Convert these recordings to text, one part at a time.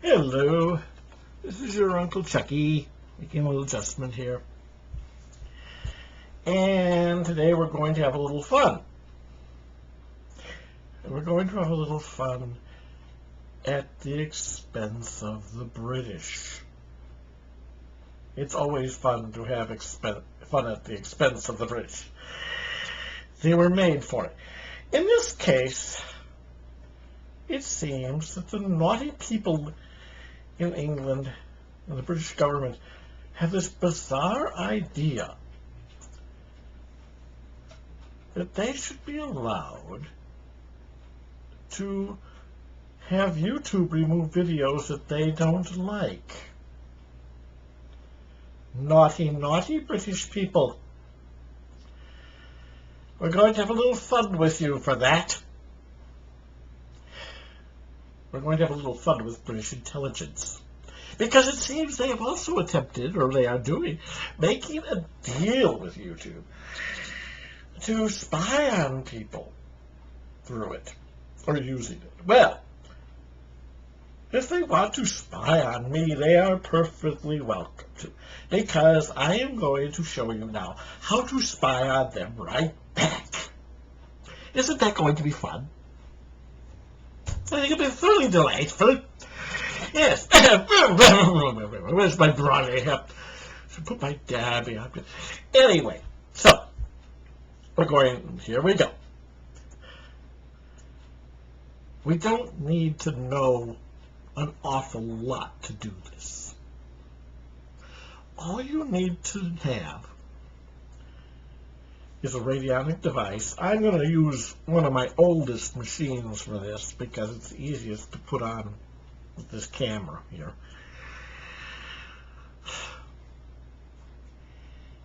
Hello, this is your Uncle Chucky, making a little adjustment here. And today we're going to have a little fun. We're going to have a little fun at the expense of the British. It's always fun to have fun at the expense of the British. They were made for it. In this case, it seems that the naughty people in England and the British government have this bizarre idea that they should be allowed to have YouTube remove videos that they don't like. Naughty, naughty British people. We're going to have a little fun with you for that. We're going to have a little fun with British intelligence. Because it seems they have also attempted, or they are doing, making a deal with YouTube to spy on people through it, or using it. Well, if they want to spy on me, they are perfectly welcome to, because I am going to show you now how to spy on them right back. Isn't that going to be fun? I think it'll be thoroughly delightful. Yes. Where's my brother? I should put my dabby up. Anyway, so we're going, here we go. We don't need to know an awful lot to do this. All you need to have is a radionic device. I'm going to use one of my oldest machines for this because it's the easiest to put on with this camera here.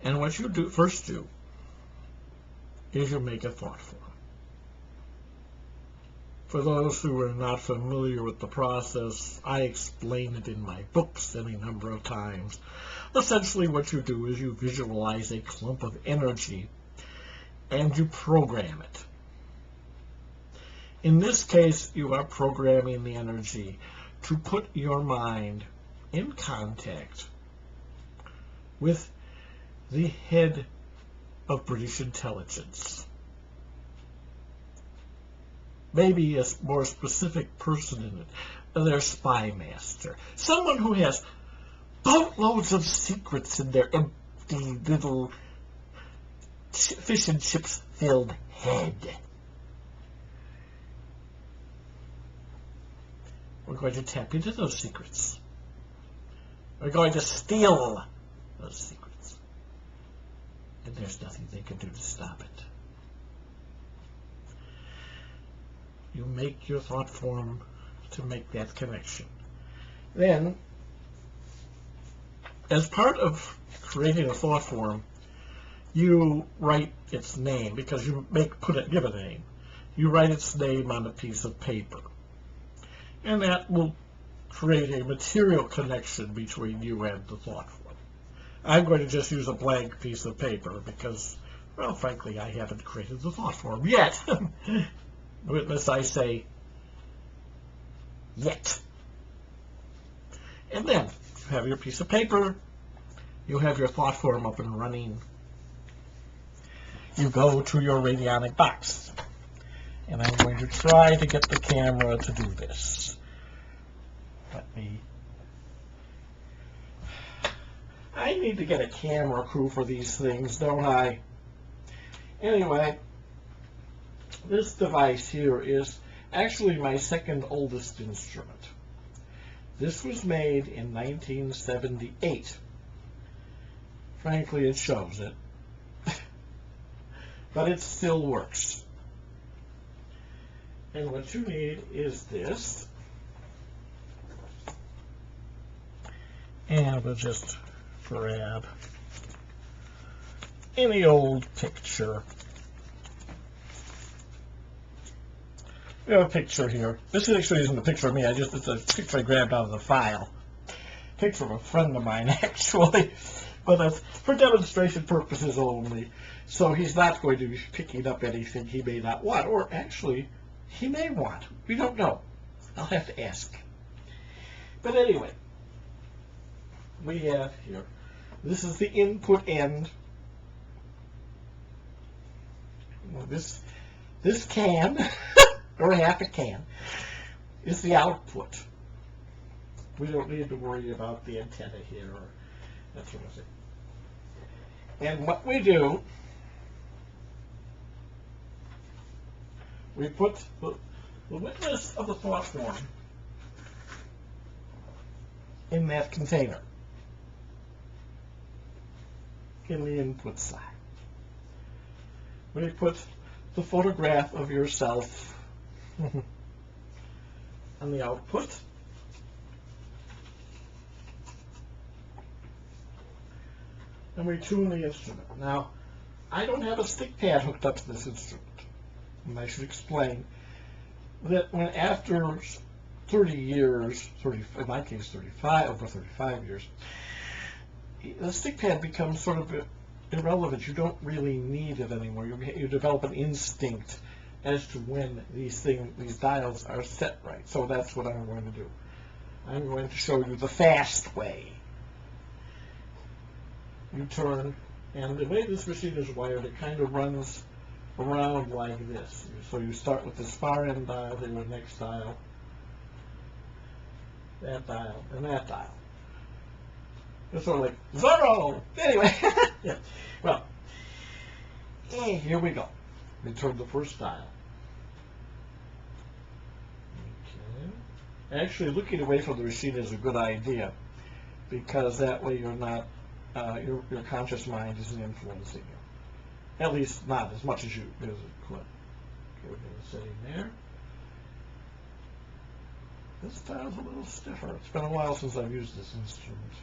And what you first do is you make a thought form. For those who are not familiar with the process, I explain it in my books any number of times. Essentially what you do is you visualize a clump of energy and you program it. In this case, you are programming the energy to put your mind in contact with the head of British intelligence. Maybe a more specific person in it, their spy master. Someone who has boatloads of secrets in their empty little fish and chips filled head. We're going to tap into those secrets. We're going to steal those secrets. And there's nothing they can do to stop it. You make your thought form to make that connection. Then, as part of creating a thought form, you write its name, because you give it a name. You write its name on a piece of paper. And that will create a material connection between you and the thought form. I'm going to just use a blank piece of paper because, well, frankly, I haven't created the thought form yet. Witness, I say, yet. And then, you have your piece of paper, you have your thought form up and running. You go to your radionic box. And I'm going to try to get the camera to do this. I need to get a camera crew for these things, don't I? Anyway, this device here is actually my second oldest instrument. This was made in 1978. Frankly, it shows it. But it still works. And what you need is this. And we'll just grab any old picture. We have a picture here. This actually isn't a picture of me. It's a picture I grabbed out of the file. Picture of a friend of mine, actually. But that's for demonstration purposes only. So he's not going to be picking up anything he may not want. Or actually, he may want. We don't know. I'll have to ask. But anyway, we have here, this is the input end. Well, this can, or half a can, is the output. We don't need to worry about the antenna here or that sort of thing. And what we do, we put the witness of the thought form in that container, in the input side. We put the photograph of yourself on the output. And we tune the instrument. Now, I don't have a stick pad hooked up to this instrument. And I should explain that when after 30 years, in my case 35, over 35 years, the stick pad becomes sort of irrelevant. You don't really need it anymore. You develop an instinct as to when these dials are set right. So that's what I'm going to do. I'm going to show you the fast way. You turn, and the way this machine is wired, it kind of runs around like this. So you start with this far end dial, then the next dial, that dial, and that dial. It's sort of like zero. Anyway, yeah. Well, here we go. We turn the first dial. Okay. Actually, looking away from the machine is a good idea, because that way you're not. Your conscious mind isn't influencing you. At least not as much as it could. Okay, we're going to set in there. This dial's a little stiffer. It's been a while since I've used this instrument.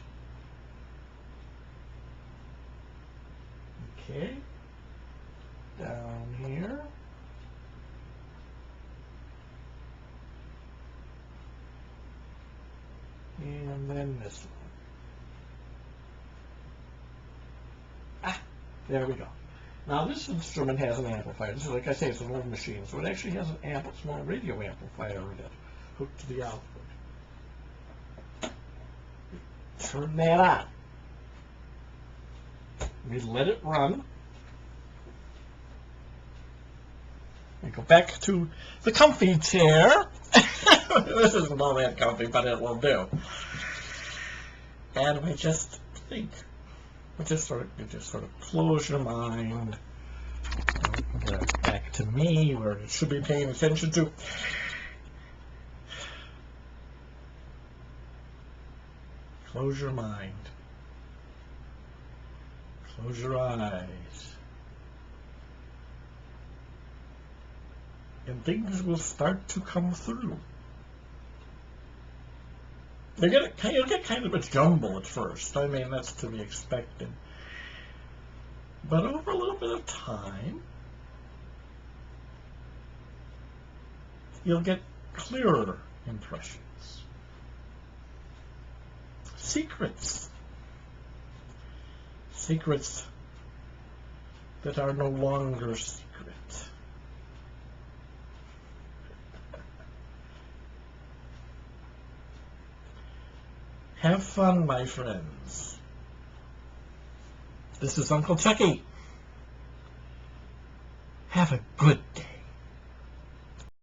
Okay. Down here. And then this one. There we go. Now this instrument has an amplifier. This is, like I say, it's an old machine, so it actually has an small radio amplifier in it, hooked to the output. Turn that on. We let it run. We go back to the comfy chair. This isn't all that comfy, but it will do. And we just think. You just sort of close your mind. Get back to me, where it should be paying attention to. Close your mind. Close your eyes. And things will start to come through. You'll get kind of a jumble at first. I mean, that's to be expected. But over a little bit of time, you'll get clearer impressions. Secrets. Secrets that are no longer secret. Have fun, my friends. This is Uncle Chucky. Have a good day.